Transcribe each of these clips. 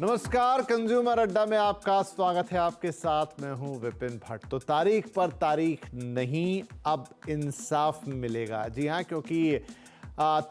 नमस्कार, कंज्यूमर अड्डा में आपका स्वागत है। आपके साथ मैं हूं विपिन भट्ट। तो तारीख पर तारीख नहीं, अब इंसाफ मिलेगा। जी हां, क्योंकि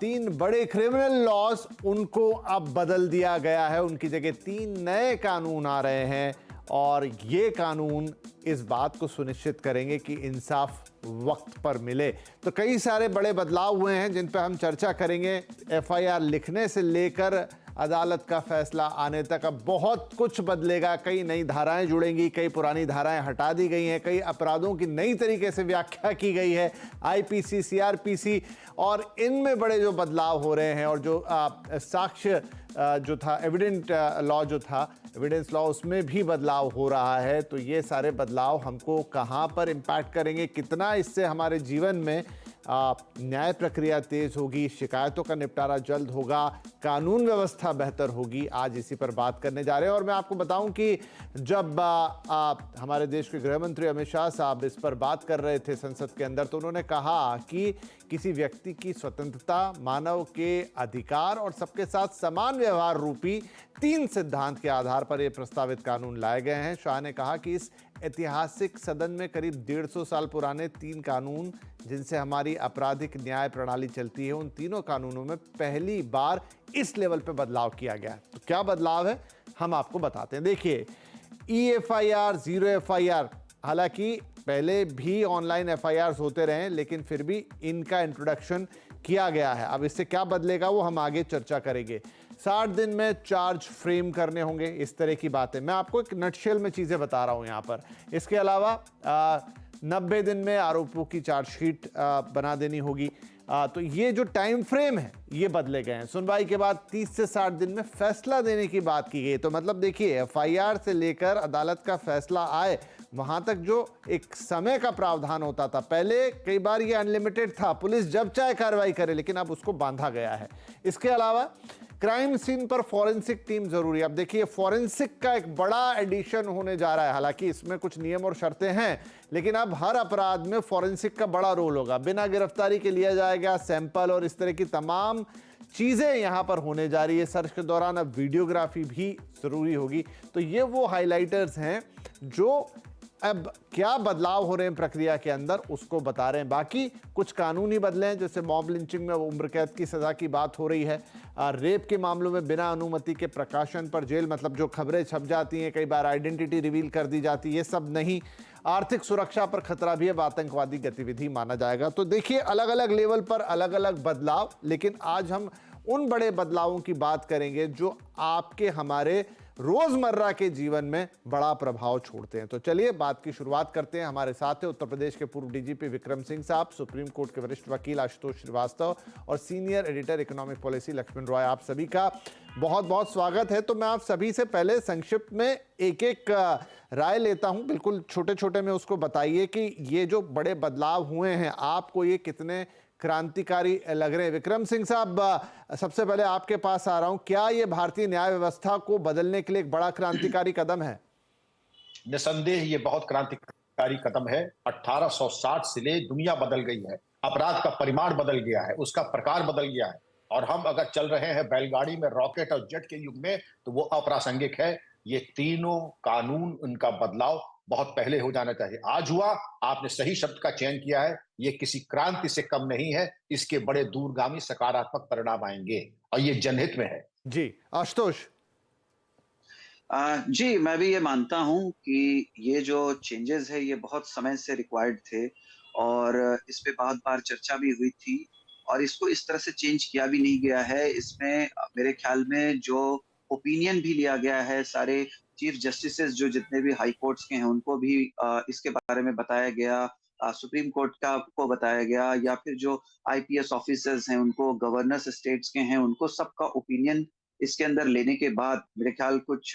3 बड़े क्रिमिनल लॉज उनको अब बदल दिया गया है। उनकी जगह 3 नए कानून आ रहे हैं और ये कानून इस बात को सुनिश्चित करेंगे कि इंसाफ वक्त पर मिले। तो कई सारे बड़े बदलाव हुए हैं जिन पर हम चर्चा करेंगे। एफआईआर लिखने से लेकर अदालत का फैसला आने तक अब बहुत कुछ बदलेगा। कई नई धाराएं जुड़ेंगी, कई पुरानी धाराएं हटा दी गई हैं, कई अपराधों की नई तरीके से व्याख्या की गई है, आईपीसी, सीआरपीसी, और इनमें बड़े जो बदलाव हो रहे हैं। और जो साक्ष्य जो था, एविडेंट लॉ जो था, एविडेंस लॉ, उसमें भी बदलाव हो रहा है। तो ये सारे बदलाव हमको कहाँ पर इम्पैक्ट करेंगे, कितना इससे हमारे जीवन में न्याय प्रक्रिया तेज होगी, शिकायतों का निपटारा जल्द होगा, कानून व्यवस्था बेहतर होगी, आज इसी पर बात करने जा रहे हैं। और मैं आपको बताऊं कि जब हमारे देश के गृह मंत्री अमित शाह साहब इस पर बात कर रहे थे संसद के अंदर, तो उन्होंने कहा कि किसी व्यक्ति की स्वतंत्रता, मानव के अधिकार और सबके साथ समान व्यवहार रूपी 3 सिद्धांत के आधार पर यह प्रस्तावित कानून लाए गए हैं। शाह ने कहा कि इस ऐतिहासिक सदन में करीब 150 साल पुराने 3 कानून जिनसे हमारी आपराधिक न्याय प्रणाली चलती है, उन तीनों कानूनों में पहली बार इस लेवल पे बदलाव किया गया है। तो क्या बदलाव है, हम आपको बताते हैं। देखिए, EFIR, 0 FIR, हालांकि पहले भी ऑनलाइन FIRs होते रहे, लेकिन फिर भी इनका इंट्रोडक्शन किया गया है। अब इससे क्या बदलेगा वो हम आगे चर्चा करेंगे। 60 दिन में चार्ज फ्रेम करने होंगे, इस तरह की बातें। मैं आपको एक नटशेल में चीज़ें बता रहा हूँ यहाँ पर। इसके अलावा 90 दिन में आरोपों की चार्जशीट बना देनी होगी। तो ये जो टाइम फ्रेम है ये बदले गए हैं। सुनवाई के बाद 30 से 60 दिन में फैसला देने की बात की गई। तो मतलब देखिए, FIR से लेकर अदालत का फैसला आए वहां तक जो एक समय का प्रावधान होता था, पहले कई बार ये अनलिमिटेड था, पुलिस जब चाहे कार्रवाई करे, लेकिन अब उसको बांधा गया है। इसके अलावा क्राइम सीन पर फॉरेंसिक टीम जरूरी है। अब देखिए, फॉरेंसिक का एक बड़ा एडिशन होने जा रहा है। हालांकि इसमें कुछ नियम और शर्तें हैं, लेकिन अब हर अपराध में फॉरेंसिक का बड़ा रोल होगा। बिना गिरफ्तारी के लिया जाएगा सैंपल और इस तरह की तमाम चीजें यहां पर होने जा रही है। सर्च के दौरान अब वीडियोग्राफी भी जरूरी होगी। तो ये वो हाइलाइटर्स हैं जो अब क्या बदलाव हो रहे हैं प्रक्रिया के अंदर, उसको बता रहे हैं। बाकी कुछ कानून ही बदले हैं, जैसे मॉब लिंचिंग में उम्र कैद की सजा की बात हो रही है। रेप के मामलों में बिना अनुमति के प्रकाशन पर जेल, मतलब जो खबरें छप जाती हैं, कई बार आइडेंटिटी रिवील कर दी जाती है, ये सब नहीं। आर्थिक सुरक्षा पर खतरा भी अब आतंकवादी गतिविधि माना जाएगा। तो देखिए, अलग अलग लेवल पर अलग अलग बदलाव, लेकिन आज हम उन बड़े बदलावों की बात करेंगे जो आपके हमारे रोजमर्रा के जीवन में बड़ा प्रभाव छोड़ते हैं। तो चलिए बात की शुरुआत करते हैं। हमारे साथ है उत्तर प्रदेश के पूर्व डीजीपी विक्रम सिंह साहब, सुप्रीम कोर्ट के वरिष्ठ वकील आशुतोष श्रीवास्तव और senior editor economic policy Lakshman Roy. आप सभी का बहुत बहुत स्वागत है। तो मैं आप सभी से पहले संक्षिप्त में एक एक राय लेता हूं, बिल्कुल छोटे छोटे में उसको बताइए कि ये जो बड़े बदलाव हुए हैं, आपको ये कितने क्रांतिकारी लग रहे हैं। विक्रम सिंह साहब, सबसे पहले आपके पास आ रहा हूं। क्या ये भारतीय न्याय व्यवस्था को बदलने के लिए एक बड़ा क्रांतिकारी कदम है? निसंदेह ये बहुत क्रांतिकारी कदम है। 1860 से ले दुनिया बदल गई है, अपराध का परिमाण बदल गया है, उसका प्रकार बदल गया है। और हम अगर चल रहे हैं बैलगाड़ी में, रॉकेट और जेट के युग में, तो वो अप्रासंगिक है। ये तीनों कानून, उनका बदलाव बहुत पहले हो जाना चाहिए। आज हुआ, आपने सही शब्द का चयन किया है। ये किसी क्रांति से कम नहीं है, इसके बड़े दूरगामी सकारात्मक परिणाम आएंगे और ये जनहित में है। जी आशुतोष। जी, मैं भी ये मानता हूँ कि ये जो चेंजेस है ये बहुत समय से रिक्वायर्ड थे और इस पे बहुत बार चर्चा भी हुई थी और इसको इस तरह से चेंज किया भी नहीं गया है। इसमें मेरे ख्याल में जो ओपिनियन भी लिया गया है, सारे चीफ जस्टिसेस जो जितने भी हाई कोर्ट्स के हैं उनको भी इसके बारे में बताया गया, सुप्रीम कोर्ट का को बताया गया, या फिर जो आईपीएस ऑफिसर्स हैं उनको, गवर्नर्स स्टेट्स के हैं उनको, सबका ओपिनियन इसके अंदर लेने के बाद मेरे ख्याल कुछ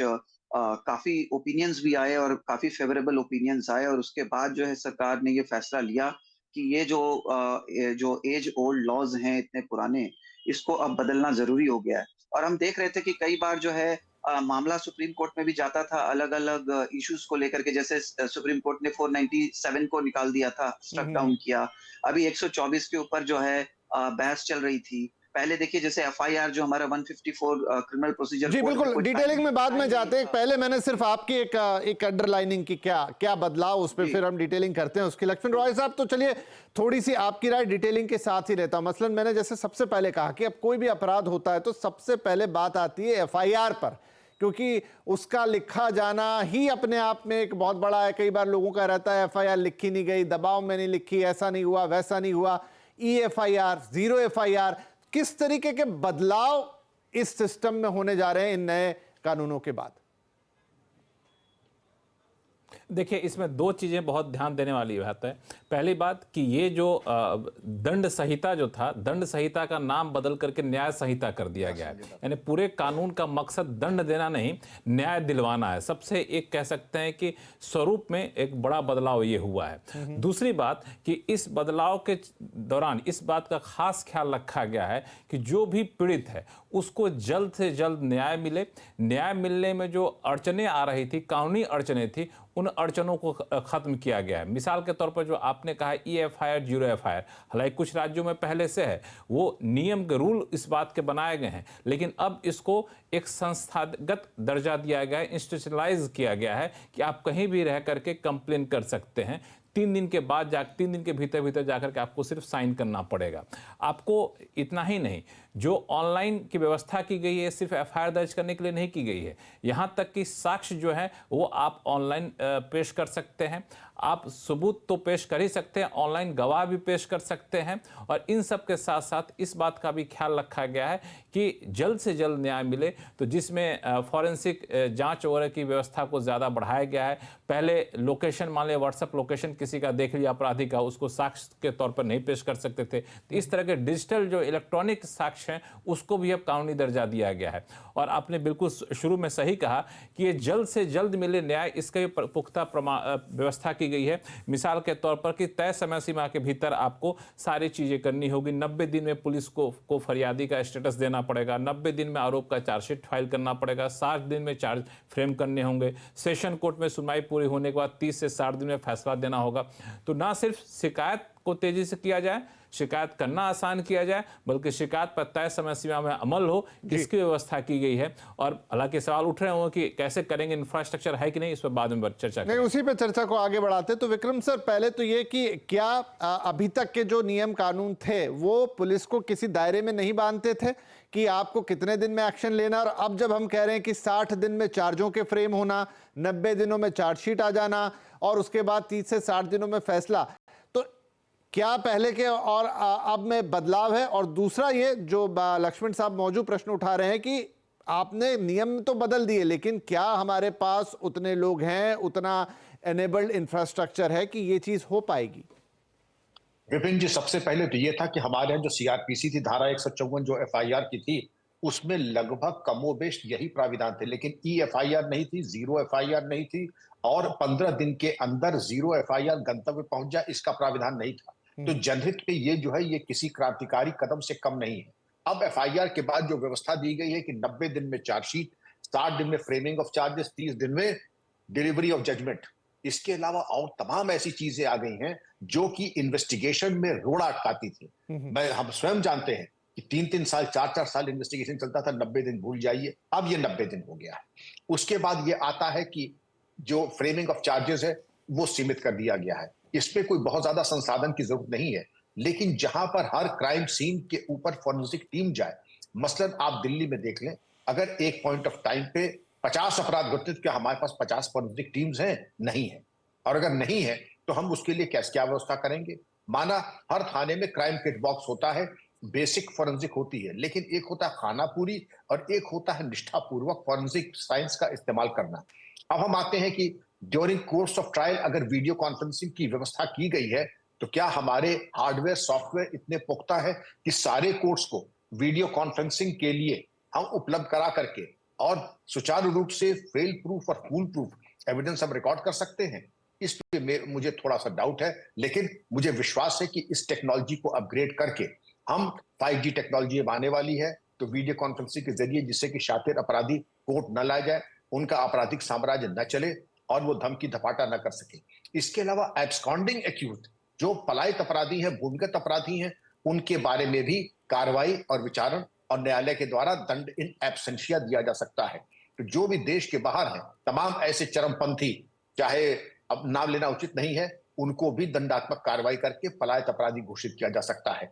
काफी ओपिनियंस भी आए और काफी फेवरेबल ओपिनियंस आए और उसके बाद जो है सरकार ने ये फैसला लिया कि ये जो एज ओल्ड लॉज हैं इतने पुराने, इसको अब बदलना जरूरी हो गया है। और हम देख रहे थे कि कई बार जो है मामला सुप्रीम कोर्ट में भी जाता था अलग अलग इश्यूज को लेकर के। जैसे सुप्रीम कोर्ट ने 497 को निकाल दिया था, स्ट्रक डाउन किया। अभी 124 के ऊपर जो है बहस चल रही थी। पहले देखिए जैसे एफआईआर जो हमारा 154 क्रिमिनल प्रोसीजर जी कोड में बिल्कुल, कोई डिटेलिंग में बाद में टाइम जाते नहीं हैं। था। पहले मैंने सिर्फ आपकी एक अंडरलाइनिंग की, क्या क्या बदलाव, उस पर जी। फिर हम डिटेलिंग करते हैं उसकी। लक्ष्मण रॉय साहब, तो चलिए थोड़ी सी आपकी राय डिटेलिंग के साथ ही लेता हूं। मसलन मैंने जैसे सबसे पहले कहा कि अब कोई भी अपराध होता है तो सबसे पहले बात आती है एफआईआर पर, क्योंकि उसका लिखा जाना ही अपने आप में एक बहुत बड़ा है। कई बार लोगों का रहता है एफआईआर लिखी नहीं गई, दबाव में नहीं लिखी, ऐसा नहीं हुआ, वैसा नहीं हुआ, ई एफआईआर, जीरो एफआईआर। किस तरीके के बदलाव इस सिस्टम में होने जा रहे हैं इन नए कानूनों के बाद? देखिए, इसमें दो चीज़ें बहुत ध्यान देने वाली बात है। पहली बात कि ये जो दंड संहिता जो था, दंड संहिता का नाम बदल करके न्याय संहिता कर दिया गया है। यानी पूरे कानून का मकसद दंड देना नहीं, न्याय दिलवाना है। सबसे एक कह सकते हैं कि स्वरूप में एक बड़ा बदलाव ये हुआ है। दूसरी बात कि इस बदलाव के दौरान इस बात का खास ख्याल रखा गया है कि जो भी पीड़ित है उसको जल्द से जल्द न्याय मिले। न्याय मिलने में जो अड़चनें आ रही थी, कानूनी अड़चनें थी, उन अड़चनों को खत्म किया गया है। मिसाल के तौर पर जो आपने कहा ई एफआईआर, जीरो एफआईआर, हालांकि कुछ राज्यों में पहले से है, वो नियम के रूल इस बात के बनाए गए हैं, लेकिन अब इसको एक संस्थागत दर्जा दिया गया है, इंस्टीट्यूशनलाइज किया गया है कि आप कहीं भी रह करके कंप्लेन कर सकते हैं। 3 दिन के बाद 3 दिन के भीतर जाकर के आपको सिर्फ साइन करना पड़ेगा। आपको इतना ही नहीं, जो ऑनलाइन की व्यवस्था की गई है सिर्फ एफआईआर दर्ज करने के लिए नहीं की गई है, यहां तक कि साक्ष्य जो है वो आप ऑनलाइन पेश कर सकते हैं। आप सबूत तो पेश कर ही सकते हैं, ऑनलाइन गवाह भी पेश कर सकते हैं। और इन सब के साथ साथ इस बात का भी ख्याल रखा गया है कि जल्द से जल्द न्याय मिले, तो जिसमें फॉरेंसिक जांच वगैरह की व्यवस्था को ज़्यादा बढ़ाया गया है। पहले लोकेशन, मान लिया व्हाट्सएप लोकेशन किसी का देख लिया अपराधी का, उसको साक्ष्य के तौर पर नहीं पेश कर सकते थे। तो इस तरह के डिजिटल जो इलेक्ट्रॉनिक साक्ष्य हैं उसको भी अब कानूनी दर्जा दिया गया है। और आपने बिल्कुल शुरू में सही कहा कि ये जल्द से जल्द मिले न्याय, इसका भी पुख्ता व्यवस्था की गई है। मिसाल के तौर पर कि तय समय सीमा के भीतर आपको सारी चीजें करनी होगी। 90 दिन में पुलिस को फरियादी का स्टेटस देना पड़ेगा, 90 दिन में आरोप का चार्जशीट फाइल करना पड़ेगा, 60 दिन में चार्ज फ्रेम करने होंगे, सेशन कोर्ट में सुनवाई पूरी होने के बाद 30 से 60 दिन में फैसला देना होगा। तो ना सिर्फ शिकायत को तेजी से किया जाए, शिकायत करना आसान किया जाए, बल्कि शिकायत पर तय समय सीमा में अमल हो, इसकी व्यवस्था की गई है। और हालांकि सवाल उठ रहे होंगे कि कैसे करेंगे, इंफ्रास्ट्रक्चर है कि नहीं, इस पर बाद में चर्चा करेंगे। उसी पे चर्चा को आगे बढ़ाते। तो विक्रम सर, पहले तो ये कि क्या अभी तक के जो नियम कानून थे वो पुलिस को किसी दायरे में नहीं बांधते थे कि आपको कितने दिन में एक्शन लेना, और अब जब हम कह रहे हैं कि 60 दिन में चार्जों के फ्रेम होना, 90 दिनों में चार्जशीट आ जाना और उसके बाद 30 से 60 दिनों में फैसला, तो क्या पहले के और अब में बदलाव है? और दूसरा ये जो लक्ष्मण साहब मौजूद प्रश्न उठा रहे हैं कि आपने नियम तो बदल दिए, लेकिन क्या हमारे पास उतने लोग हैं, उतना एनेबल्ड इंफ्रास्ट्रक्चर है कि ये चीज हो पाएगी? विपिन जी, सबसे पहले तो ये था कि हमारे यहाँ जो सीआरपीसी थी, धारा 154 जो एफआईआर की थी, उसमें लगभग कमोबेश यही प्राविधान थे, लेकिन ई एफआईआर नहीं थी, जीरो एफआईआर नहीं थी, और 15 दिन के अंदर जीरो एफआईआर गंतव्य पहुंच जाए, इसका प्राविधान नहीं था। तो जनहित पे ये जो है, ये किसी क्रांतिकारी कदम से कम नहीं है। अब एफआईआर के बाद जो व्यवस्था दी गई है कि 90 दिन में चार्जशीट, 60 दिन में फ्रेमिंग ऑफ चार्जेस, 30 दिन में डिलीवरी ऑफ जजमेंट, इसके अलावा और तमाम ऐसी चीजें आ गई हैं जो कि इन्वेस्टिगेशन में रोड़ा अटकाती थी। हम स्वयं जानते हैं कि 3-3 साल, 4-4 साल इन्वेस्टिगेशन चलता था, 90 दिन भूल जाइए, अब ये 90 दिन हो गया है। उसके बाद ये आता है कि जो फ्रेमिंग ऑफ चार्जेस है वो सीमित कर दिया गया है। इसमें कोई बहुत ज्यादा संसाधन की जरूरत नहीं है, लेकिन जहां पर हर क्राइम सीन के ऊपर फॉरेंसिक टीम जाए, मसलन आप दिल्ली में देख लें, अगर एक पॉइंट ऑफ टाइम पे 50 अपराध घटित, क्या हमारे पास 50 फॉरेंसिक टीम्स हैं? नहीं है। और अगर नहीं है तो हम उसके लिए क्या व्यवस्था करेंगे? माना हर थाने में क्राइम किट बॉक्स होता है, बेसिक फॉरेंसिक होती है, लेकिन एक होता है खानापूरी और एक होता है निष्ठापूर्वक फॉरेंसिक साइंस का इस्तेमाल करना। अब हम आते हैं कि ड्यूरिंग कोर्स ऑफ ट्रायल अगर वीडियो कॉन्फ्रेंसिंग की व्यवस्था की गई है, तो क्या हमारे हार्डवेयर सॉफ्टवेयर इतने पुख्ता है कि सारे कोर्ट्स को वीडियो कॉन्फ्रेंसिंग के लिए हम उपलब्ध करा करके और सुचारू रूप से फेल प्रूफ और फूल प्रूफ एविडेंस हम रिकॉर्ड कर सकते हैं? इस पे मुझे थोड़ा सा डाउट है, लेकिन मुझे विश्वास है कि इस टेक्नोलॉजी को अपग्रेड करके हम 5G टेक्नोलॉजी आने वाली है, तो वीडियो कॉन्फ्रेंसिंग के जरिए, जिससे कि शातिर अपराधी कोर्ट न लाया जाए, उनका आपराधिक साम्राज्य न चले और वो धमकी धपाटा न कर सके। इसके अलावा एब्सकॉन्डिंग एक्यूज, जो पलायित अपराधी हैं, भूमिगत अपराधी हैं, उनके बारे में भी कार्रवाई और विचारण और न्यायालय के द्वारा दंड इन एब्सेंशिया दिया जा सकता है। तो जो भी देश के बाहर हैं, तमाम ऐसे चरमपंथी, चाहे अब नाम लेना उचित नहीं है, उनको भी दंडात्मक कार्रवाई करके पलायित अपराधी घोषित किया जा सकता है।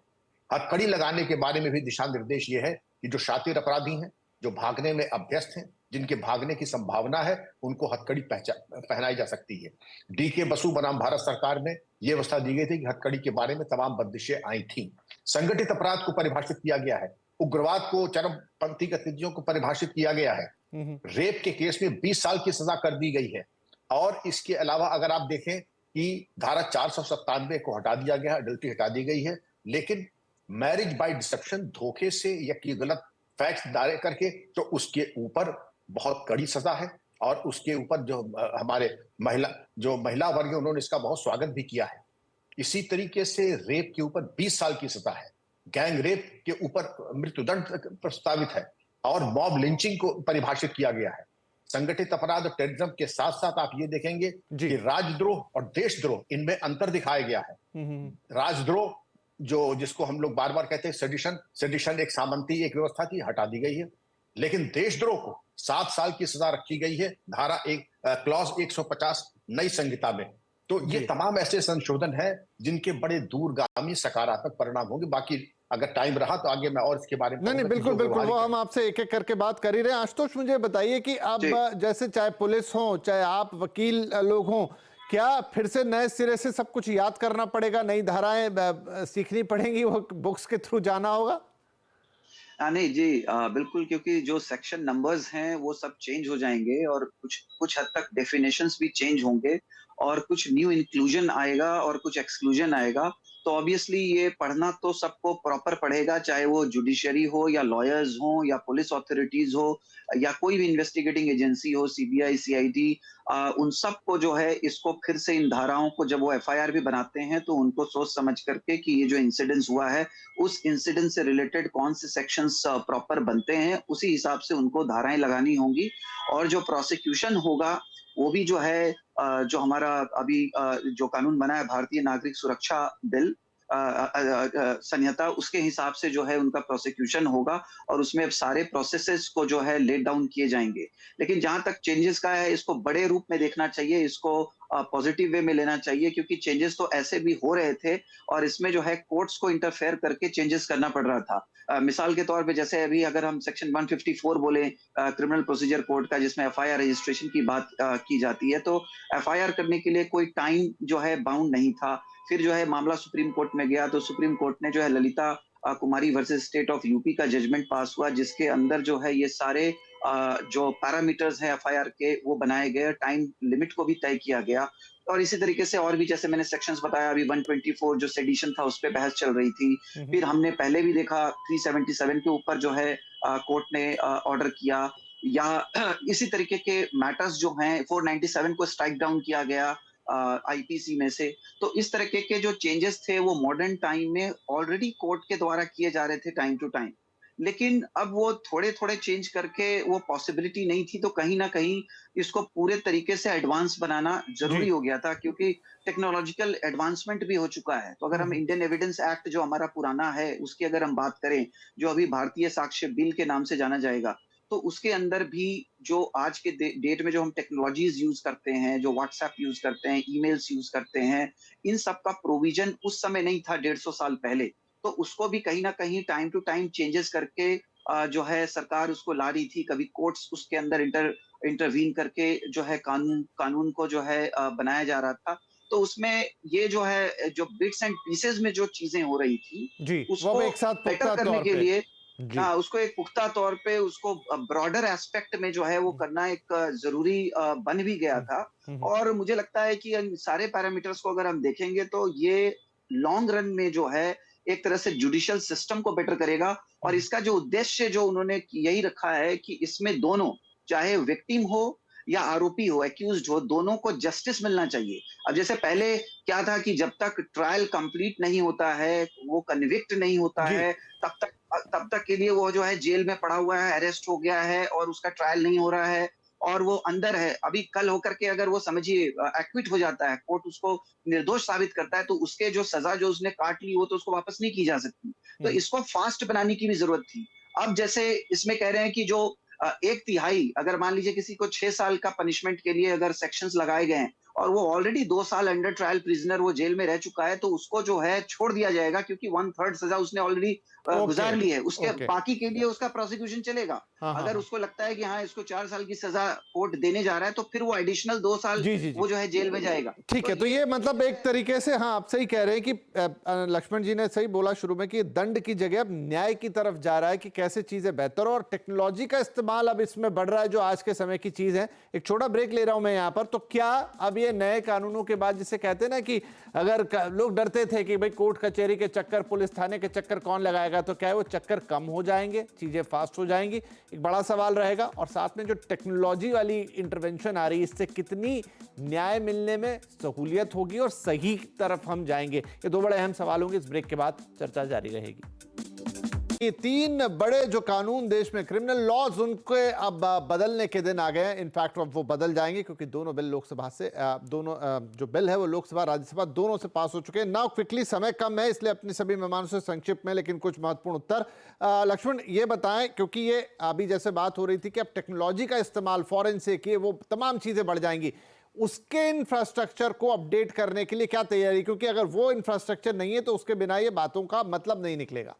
हथकड़ी लगाने के बारे में भी दिशा निर्देश ये है कि जो शातिर अपराधी हैं, जो भागने में अभ्यस्त हैं, जिनके भागने की संभावना है, उनको हथकड़ी पहनाई जा सकती है। डीके बसु बनाम भारत सरकार में यह व्यवस्था दी गई थी कि हथकड़ी के बारे में तमाम बंदिशें आई थी। संगठित अपराध को परिभाषित किया गया है, उग्रवाद को, चरमपंथी गतिविधियों को परिभाषित किया गया है। रेप के केस में 20 साल की सजा कर दी गई है। और इसके अलावा अगर आप देखें कि धारा 497 को हटा दिया गया, अडल्ट्री हटा दी गई है, लेकिन मैरिज बाय डिसेप्शन, धोखे से या कि गलत फैक्ट्स दायर करके, तो उसके ऊपर बहुत कड़ी सजा है। और उसके ऊपर जो हमारे महिला वर्ग है, उन्होंने इसका बहुत स्वागत भी किया है। इसी तरीके से रेप के ऊपर 20 साल की सजा है, गैंग रेप के ऊपर मृत्युदंड प्रस्तावित है, और मॉब लिंचिंग को परिभाषित किया गया है। संगठित अपराध और टेररिज्म के साथ साथ आप ये देखेंगे कि राजद्रोह और देशद्रोह, इनमें अंतर दिखाया गया है। राजद्रोह जिसको हम लोग बार बार कहते हैं सेडिशन एक सामंती एक व्यवस्था थी, हटा दी गई है। लेकिन देशद्रोह को 7 साल की सजा रखी गई है, धारा क्लॉज 150 नई संहिता में। तो ये तमाम ऐसे संशोधन है जिनके बड़े दूरगामी सकारात्मक परिणाम होंगे। बाकी अगर टाइम रहा तो आगे मैं और इसके बारे में नहीं, बिल्कुल बिल्कुल, वो हम आपसे एक एक करके बात कर ही रहे हैं। आशुतोष, मुझे बताइए कि अब जैसे चाहे पुलिस हो, चाहे आप वकील लोग हों, क्या फिर से नए सिरे से सब कुछ याद करना पड़ेगा, नई धाराएं सीखनी पड़ेंगी, वो बुक्स के थ्रू जाना होगा? नहीं जी, बिल्कुल, क्योंकि जो सेक्शन नंबर्स हैं वो सब चेंज हो जाएंगे और कुछ हद तक डेफिनेशंस भी चेंज होंगे और कुछ न्यू इंक्लूजन आएगा और कुछ एक्सक्लूजन आएगा। तो ऑब्वियसली ये पढ़ना तो सबको प्रॉपर पड़ेगा, चाहे वो जुडिशरी हो या लॉयर्स हो या पुलिस अथॉरिटीज हो या कोई भी इन्वेस्टिगेटिंग एजेंसी हो, सीबीआई, सीआईडी, उन सबको जो है इसको फिर से इन धाराओं को जब वो एफआईआर भी बनाते हैं तो उनको सोच समझ करके कि ये जो इंसिडेंस हुआ है उस इंसिडेंट से रिलेटेड कौन से सेक्शंस प्रॉपर बनते हैं, उसी हिसाब से उनको धाराएं लगानी होंगी। और जो प्रोसिक्यूशन होगा वो भी जो है जो हमारा अभी जो कानून बना है, भारतीय नागरिक सुरक्षा बिल संहिता, उसके हिसाब से जो है उनका प्रोसिक्यूशन होगा और उसमें अब सारे प्रोसेसेस को जो है लेट डाउन किए जाएंगे। लेकिन जहां तक चेंजेस का है, इसको बड़े रूप में देखना चाहिए, इसको पॉजिटिव वे में लेना चाहिए, क्योंकि चेंजेस तो ऐसे भी हो रहे थे और इसमें जो है कोर्ट्स को इंटरफेयर करके चेंजेस करना पड़ रहा था। मिसाल के तौर पे जैसे अभी अगर हम सेक्शन 154 बोले क्रिमिनल प्रोसीजर कोड का, जिसमें एफआईआर रजिस्ट्रेशन की बात की जाती है, तो एफआईआर करने के लिए कोई टाइम जो है बाउंड नहीं था। फिर जो है मामला सुप्रीम कोर्ट में गया तो सुप्रीम कोर्ट ने जो है ललिता कुमारी वर्सेस स्टेट ऑफ यूपी का जजमेंट पास हुआ, जिसके अंदर जो है ये सारे जो पैरामीटर्स हैं एफआईआर के वो बनाए गए, टाइम लिमिट को भी तय किया गया। और इसी तरीके से और भी, जैसे मैंने सेक्शंस बताया, अभी 124 जो सेडिशन था उस पर बहस चल रही थी। फिर हमने पहले भी देखा 377 के ऊपर जो है कोर्ट ने ऑर्डर किया, या इसी तरीके के मैटर्स जो हैं 497 को स्ट्राइक डाउन किया गया आईपीसी में से। तो इस तरीके के जो चेंजेस थे वो मॉडर्न टाइम में ऑलरेडी कोर्ट के द्वारा किए जा रहे थे टाइम टू टाइम, लेकिन अब वो थोड़े थोड़े चेंज करके वो पॉसिबिलिटी नहीं थी, तो कहीं ना कहीं इसको पूरे तरीके से एडवांस बनाना जरूरी हो गया था, क्योंकि टेक्नोलॉजिकल एडवांसमेंट भी हो चुका है। तो अगर हम इंडियन एविडेंस एक्ट जो हमारा पुराना है उसकी अगर हम बात करें, जो अभी भारतीय साक्ष्य बिल के नाम से जाना जाएगा, तो उसके अंदर भी जो आज के डेट में जो हम टेक्नोलॉजीज यूज करते हैं, जो व्हाट्सएप यूज करते हैं, ईमेल्स यूज करते हैं, इन सब का प्रोविजन उस समय नहीं था 150 साल पहले। तो उसको भी कहीं ना कहीं टाइम टू टाइम चेंजेस करके जो है सरकार उसको ला रही थी। कभी कोर्ट्स उसके अंदर इंटरवीन करके जो है कानून को जो है बनाया जा रहा था। तो उसमें ये जो है जो बिट्स एंड पीसेस में जो चीजें हो रही थी उसको एक साथ बेटर करने के लिए, हाँ, उसको एक पुख्ता तौर पे उसको ब्रॉडर एस्पेक्ट में जो है वो करना एक जरूरी बन भी गया था। और मुझे लगता है कि इन सारे पैरामीटर्स को अगर हम देखेंगे तो ये लॉन्ग रन में जो है एक तरह से जुडिशियल सिस्टम को बेटर करेगा। और इसका जो उद्देश्य जो उन्होंने यही रखा है कि इसमें दोनों, चाहे विक्टिम हो या आरोपी हो, एक्यूज्ड हो, दोनों को जस्टिस मिलना चाहिए। अब जैसे पहले क्या था कि जब तक ट्रायल कंप्लीट नहीं होता है, वो कन्विक्ट नहीं होता है, तब तक के लिए वो जो है जेल में पड़ा हुआ है, अरेस्ट हो गया है और उसका ट्रायल नहीं हो रहा है, और वो अंदर है, अभी कल होकर के अगर वो समझिए एक्विट हो जाता है, कोर्ट उसको निर्दोष साबित करता है, तो उसके जो सजा जो उसने काट ली वो तो उसको वापस नहीं की जा सकती। तो इसको फास्ट बनाने की भी जरूरत थी। अब जैसे इसमें कह रहे हैं कि जो 1/3 अगर मान लीजिए किसी को 6 साल का पनिशमेंट के लिए अगर सेक्शंस लगाए गए हैं और वो ऑलरेडी 2 साल अंडर ट्रायल प्रिजनर वो जेल में रह चुका है, तो उसको जो है छोड़ दिया जाएगा, क्योंकि 1/3 सजा उसने ऑलरेडी ओके गुजार ली है। उसके ओके बाकी के लिए उसका प्रोसिक्यूशन चलेगा। हाँ हाँ अगर हाँ उसको लगता है कि हाँ इसको 4 साल की सजा कोर्ट देने जा रहा है, तो फिर वो एडिशनल 2 साल जी जी जी वो जो है जेल में जाएगा। ठीक है, तो ये मतलब एक तरीके से हाँ आप सही कह रहे हैं कि लक्ष्मण जी ने सही बोला शुरू में कि दंड की जगह अब न्याय की तरफ जा रहा है कि कैसे चीजें बेहतर हो, और टेक्नोलॉजी का इस्तेमाल अब इसमें बढ़ रहा है जो आज के समय की चीज है। एक छोटा ब्रेक ले रहा हूं मैं यहाँ पर। तो क्या अब ये नए कानूनों के बाद, जिसे कहते हैं ना कि अगर लोग डरते थे कि भाई कोर्ट कचहरी के चक्कर, पुलिस थाने के चक्कर कौन लगाएगा, तो क्या वो चक्कर कम हो जाएंगे, चीजें फास्ट हो जाएंगी? एक बड़ा सवाल रहेगा। और साथ में जो टेक्नोलॉजी वाली इंटरवेंशन आ रही है, इससे कितनी न्याय मिलने में सहूलियत होगी और सही तरफ हम जाएंगे? ये दो बड़े अहम सवाल होंगे। इस ब्रेक के बाद चर्चा जारी रहेगी। ये 3 बड़े जो कानून देश में, क्रिमिनल लॉज, उनके अब बदलने के दिन आ गए हैं। इनफैक्ट अब वो बदल जाएंगे क्योंकि दोनों बिल लोकसभा से दोनों जो बिल है वो लोकसभा राज्यसभा दोनों से पास हो चुके हैं। नाउ क्विकली, समय कम है इसलिए अपने सभी मेहमानों से संक्षिप्त में लेकिन कुछ महत्वपूर्ण उत्तर। लक्ष्मण ये बताएं, क्योंकि ये अभी जैसे बात हो रही थी कि अब टेक्नोलॉजी का इस्तेमाल, फॉरेंसिक, ये वो तमाम चीजें बढ़ जाएंगी, उसके इंफ्रास्ट्रक्चर को अपडेट करने के लिए क्या तैयारी? क्योंकि अगर वो इंफ्रास्ट्रक्चर नहीं है तो उसके बिना ये बातों का मतलब नहीं निकलेगा।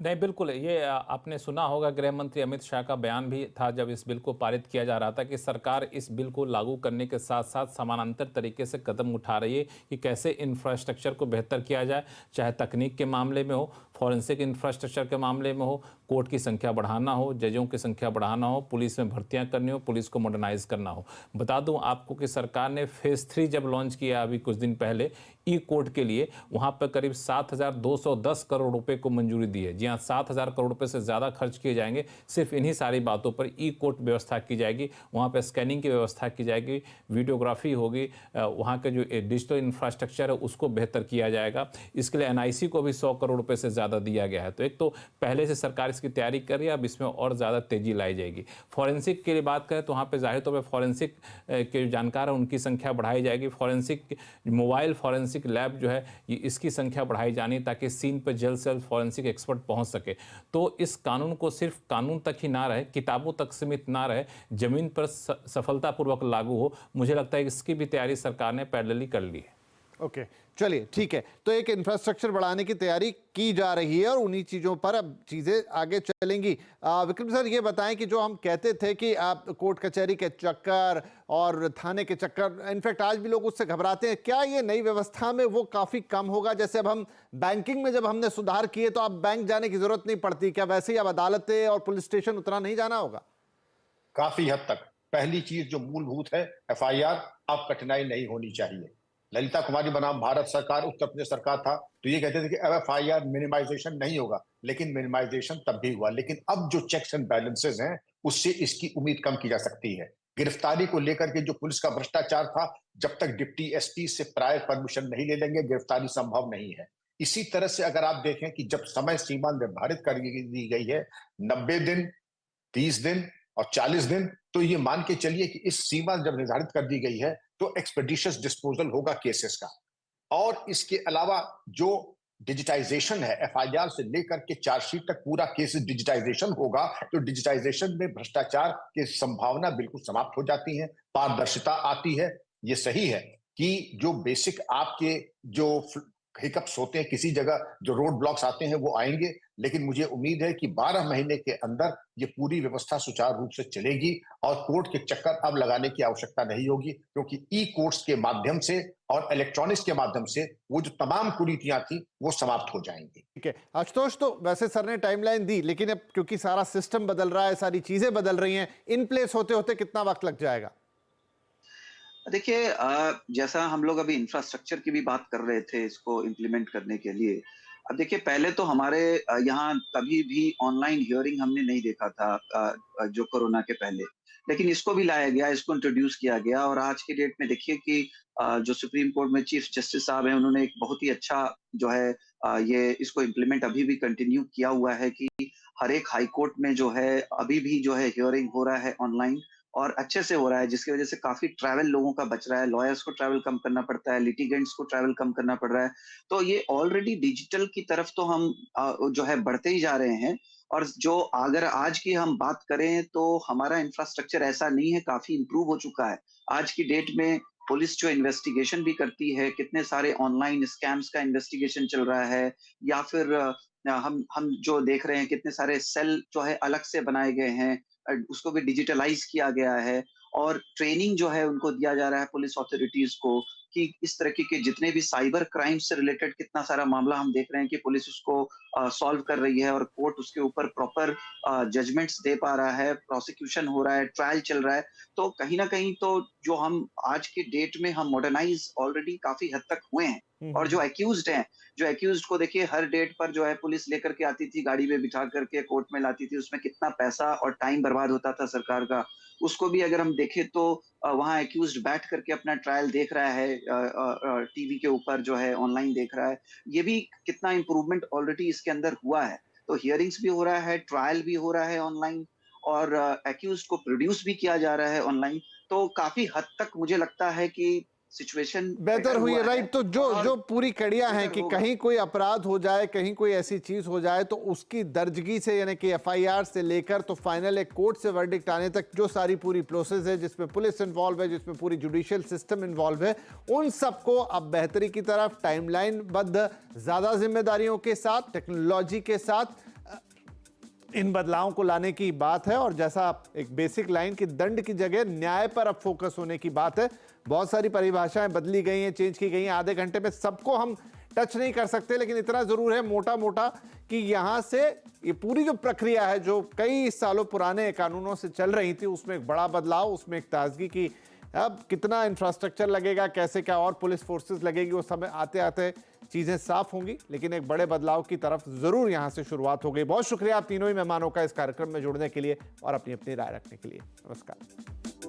नहीं, बिल्कुल, ये आपने सुना होगा गृह मंत्री अमित शाह का बयान भी था जब इस बिल को पारित किया जा रहा था कि सरकार इस बिल को लागू करने के साथ साथ समानांतर तरीके से कदम उठा रही है कि कैसे इंफ्रास्ट्रक्चर को बेहतर किया जाए, चाहे तकनीक के मामले में हो, फॉरेंसिक इंफ्रास्ट्रक्चर के मामले में हो, कोर्ट की संख्या बढ़ाना हो, जजों की संख्या बढ़ाना हो, पुलिस में भर्तियां करनी हो, पुलिस को मॉडर्नाइज करना हो। बता दूं आपको कि सरकार ने फेज 3 जब लॉन्च किया अभी कुछ दिन पहले ई कोर्ट के लिए, वहां पर करीब 7,210 करोड़ रुपए को मंजूरी दी है। जी हाँ, 7,000 करोड़ रुपए से ज्यादा खर्च किए जाएंगे सिर्फ इन्हीं सारी बातों पर। ई कोर्ट व्यवस्था की जाएगी, वहां पर स्कैनिंग की व्यवस्था की जाएगी, वीडियोग्राफी होगी, वहां के जो डिजिटल इंफ्रास्ट्रक्चर है उसको बेहतर किया जाएगा। इसके लिए एनआईसी को भी 100 करोड़ रुपए से ज्यादा दिया गया है। तो एक तो पहले से सरकार इसकी तैयारी कर रही है, अब इसमें और ज्यादा तेजी लाई जाएगी। फॉरेंसिक के लिए बात करें तो वहां पे जाहिर तौर पर फॉरेंसिक के जो जानकार है उनकी संख्या बढ़ाई जाएगी। फॉरेंसिक मोबाइल फॉरेंसिक लैब जो है ये इसकी संख्या बढ़ाई जानी ताकि सीन पर जल्द से जल्द फॉरेंसिक एक्सपर्ट पहुंच सके। तो इस कानून को सिर्फ कानून तक ही ना रहे, किताबों तक सीमित ना रहे, जमीन पर सफलतापूर्वक लागू हो। मुझे लगता है कि इसकी भी तैयारी सरकार ने पैरेलली कर ली है। ओके, चलिए ठीक है। तो एक इंफ्रास्ट्रक्चर बढ़ाने की तैयारी की जा रही है और उन्हीं चीज़ों पर अब चीज़ें आगे चलेंगी। विक्रम सर, ये बताएं कि जो हम कहते थे कि आप कोर्ट कचहरी के चक्कर और थाने के चक्कर, इनफैक्ट आज भी लोग उससे घबराते हैं, क्या ये नई व्यवस्था में वो काफ़ी कम होगा? जैसे अब हम बैंकिंग में जब हमने सुधार किए तो अब बैंक जाने की जरूरत नहीं पड़ती, क्या वैसे ही अब अदालतें और पुलिस स्टेशन उतना नहीं जाना होगा? काफी हद तक पहली चीज जो मूलभूत है, एफआईआर, अब कठिनाई नहीं होनी चाहिए। ललिता कुमारी बनाम भारत सरकार, उत्तर प्रदेश सरकार था, तो ये कहते थे कि अब एफआईआर मिनिमाइजेशन नहीं होगा, लेकिन मिनिमाइजेशन तब भी हुआ। लेकिन अब जो चेक्स एंड बैलेंसेस हैं उससे इसकी उम्मीद कम की जा सकती है। गिरफ्तारी को लेकर के जो पुलिस का भ्रष्टाचार था, जब तक डिप्टी एसपी से प्रायर परमिशन नहीं ले लेंगे गिरफ्तारी संभव नहीं है। इसी तरह से अगर आप देखें कि जब समय सीमा निर्धारित कर दी गई है 90 दिन, 30 दिन और 40 दिन, तो ये मान के चलिए कि इस सीमा जब निर्धारित कर दी गई है तो एक्सपेडिशियस डिस्पोजल होगा केसेस का। और इसके अलावा जो डिजिटाइजेशन है, एफआईआर से लेकर के चार्जशीट तक पूरा केस डिजिटाइजेशन होगा, तो डिजिटाइजेशन में भ्रष्टाचार की संभावना बिल्कुल समाप्त हो जाती है, पारदर्शिता आती है। ये सही है कि जो बेसिक आपके जो हिकअप्स होते हैं, किसी जगह जो रोड ब्लॉक्स आते हैं वो आएंगे, लेकिन मुझे उम्मीद है कि 12 महीने के अंदर ये पूरी व्यवस्था सुचारू रूप से चलेगी और कोर्ट के चक्कर अब लगाने की आवश्यकता नहीं होगी, क्योंकि ई कोर्ट्स के माध्यम से और इलेक्ट्रॉनिक्स के माध्यम से वो जो तमाम कुरीतियां थी वो समाप्त हो जाएंगी। ठीक है आशुतोष, तो वैसे सर ने टाइमलाइन दी, लेकिन अब क्योंकि सारा सिस्टम बदल रहा है, सारी चीजें बदल रही हैं, इन प्लेस होते होते कितना वक्त लग जाएगा? देखिए, जैसा हम लोग अभी इंफ्रास्ट्रक्चर की भी बात कर रहे थे इसको इम्प्लीमेंट करने के लिए। अब देखिए, पहले तो हमारे यहाँ कभी भी ऑनलाइन हियरिंग हमने नहीं देखा था जो कोरोना के पहले, लेकिन इसको भी लाया गया, इसको इंट्रोड्यूस किया गया। और आज के डेट में देखिए कि जो सुप्रीम कोर्ट में चीफ जस्टिस साहब हैं, उन्होंने एक बहुत ही अच्छा जो है ये इसको इम्प्लीमेंट अभी भी कंटिन्यू किया हुआ है कि हर एक हाई कोर्ट में जो है अभी भी जो है हियरिंग हो रहा है ऑनलाइन, और अच्छे से हो रहा है, जिसकी वजह से काफी ट्रैवल लोगों का बच रहा है। लॉयर्स को ट्रैवल कम करना पड़ता है, लिटिगेंट्स को ट्रैवल कम करना पड़ रहा है। तो ये ऑलरेडी डिजिटल की तरफ तो हम जो है बढ़ते ही जा रहे हैं। और जो अगर आज की हम बात करें तो हमारा इंफ्रास्ट्रक्चर ऐसा नहीं है, काफी इंप्रूव हो चुका है। आज की डेट में पुलिस जो इन्वेस्टिगेशन भी करती है, कितने सारे ऑनलाइन स्कैम्स का इन्वेस्टिगेशन चल रहा है, या फिर हम जो देख रहे हैं कितने सारे सेल जो है अलग से बनाए गए हैं, उसको भी डिजिटलाइज किया गया है। और ट्रेनिंग जो है उनको दिया जा रहा है पुलिस अथॉरिटीज को, कि इस तरह के जितने भी साइबर क्राइम से रिलेटेड कितना सारा मामला हम देख रहे हैं कि पुलिस उसको सॉल्व कर रही है, और कोर्ट उसके ऊपर प्रॉपर जजमेंट्स दे पा रहा है, प्रोसिक्यूशन हो रहा है, ट्रायल चल रहा है। तो कहीं ना कहीं तो जो हम आज के डेट में हम मॉडर्नाइज ऑलरेडी काफी हद तक हुए हैं। और जो एक्यूज्ड हैं, जो एक्यूज्ड को देखिए हर डेट पर जो है पुलिस लेकर के आती थी, गाड़ी में बिठा करके कोर्ट में लाती थी, उसमें कितना पैसा और टाइम बर्बाद होता था सरकार का। उसको भी अगर हम देखें तो वहां एक्यूज्ड बैठ करके अपना ट्रायल देख रहा है, टीवी के ऊपर जो है ऑनलाइन देख रहा है। ये भी कितना इंप्रूवमेंट ऑलरेडी इसके अंदर हुआ है। तो हियरिंग्स भी हो रहा है, ट्रायल भी हो रहा है ऑनलाइन, और एक्यूज्ड को प्रोड्यूस भी किया जा रहा है ऑनलाइन। तो काफी हद तक मुझे लगता है कि सिचुएशन बेहतर हुई है, राइट। तो जो पूरी कड़ियां हैं कि कहीं कोई अपराध हो जाए, कहीं कोई ऐसी चीज हो जाए, तो उसकी दर्जगी से यानी कि एफआईआर से लेकर तो फाइनल एक कोर्ट से वर्डिक्ट आने तक जो सारी पूरी प्रोसेस है, जिसमें पुलिस इन्वॉल्व है, जिसमें पूरी जुडिशियल सिस्टम इन्वॉल्व है, उन सबको अब बेहतरी की तरफ टाइमलाइन बद्ध, ज्यादा जिम्मेदारियों के साथ, टेक्नोलॉजी के साथ इन बदलावों को लाने की बात है। और जैसा एक बेसिक लाइन की दंड की जगह न्याय पर अब फोकस होने की बात है। बहुत सारी परिभाषाएं बदली गई हैं, चेंज की गई हैं। आधे घंटे में सबको हम टच नहीं कर सकते, लेकिन इतना जरूर है मोटा मोटा कि यहां से ये पूरी जो प्रक्रिया है, जो कई सालों पुराने कानूनों से चल रही थी, उसमें एक बड़ा बदलाव, उसमें एक ताजगी की। अब कितना इंफ्रास्ट्रक्चर लगेगा, कैसे क्या और पुलिस फोर्सेस लगेगी, वो समय आते आते चीजें साफ होंगी, लेकिन एक बड़े बदलाव की तरफ जरूर यहां से शुरुआत हो गई। बहुत शुक्रिया आप तीनों ही मेहमानों का इस कार्यक्रम में जुड़ने के लिए और अपनी अपनी राय रखने के लिए। नमस्कार।